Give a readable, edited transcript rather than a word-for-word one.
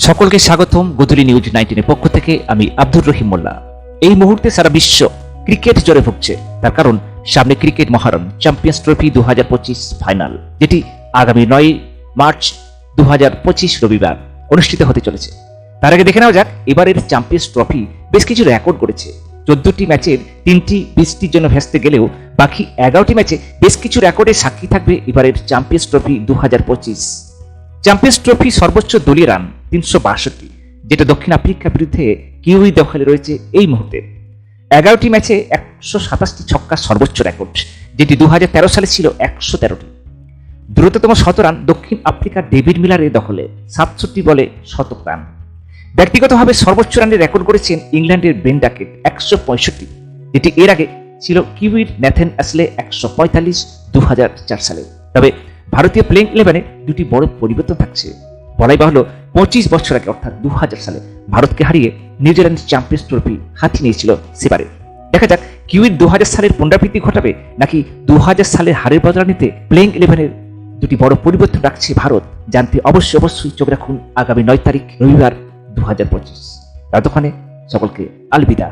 সকলকে স্বাগতম গোধূলি নিউজ 19 পক্ষ থেকে। আমি আব্দুর রহিম মোল্লা। এই মুহূর্তে সারা বিশ্ব ক্রিকেট জ্বরে ভুগছে, তার কারণ সামনে ক্রিকেট মহারণ চ্যাম্পিয়ন্স ট্রফি 2025 ফাইনাল, যেটি আগামী 9 মার্চ 2025 রবিবার অনুষ্ঠিত হতে চলেছে। তার আগে দেখে নেওয়া যাক এবারের চ্যাম্পিয়ন্স ট্রফি বেশ কিছু রেকর্ড করেছে। 14টি ম্যাচের 3টি 20টির জন্য ভেস্তে গেলেও বাকি 11টি ম্যাচে বেশ কিছু রেকর্ডের সাক্ষী থাকবে এবারের চ্যাম্পিয়ন্স ট্রফি 2025। চ্যাম্পিয়ন্স ট্রফি সর্বোচ্চ দলীয় রান 362, যেটা দক্ষিণ আফ্রিকার বিরুদ্ধে কিউই দখলে রয়েছে এই মুহূর্তে। 11টি ম্যাচে 127টি ছক্কার সর্বোচ্চ রেকর্ড, যেটি 2013 সালে ছিল 113টি। দ্রুততম শতরান দক্ষিণ আফ্রিকার ডেভিড মিলারের দখলে, 67 বলে শতক রান। ব্যক্তিগতভাবে সর্বোচ্চ রানের রেকর্ড করেছেন ইংল্যান্ডের বেন ডাকেট 165, যেটি এর আগে ছিল কিউইর ন্যাথন অ্যাশলে 145 2004 সালে। তবে ভারতীয় প্লেইং 11-এ দুটি বড় পরিবর্তন থাকছে। বলাই বাহুল্য 25 বছর আগে অর্থাৎ 2000 সালে ভারতকে হারিয়ে নিউজিল্যান্ড চ্যাম্পিয়ন্স ট্রফি হাতিয়ে নিয়েছিল সেবারে। দেখা যাক কিউইর 2000 সালের পুনরাবৃত্তি ঘটাবে নাকি 2000 সালের হারের বদলা নিতে প্লেইং 11-এর দুটি বড় পরিবর্তন রাখছে ভারত। জানতে অবশ্যই চোখ রাখুন আগামী 9 তারিখ রবিবার 2025। ততক্ষণে সকলকে আলবিদা।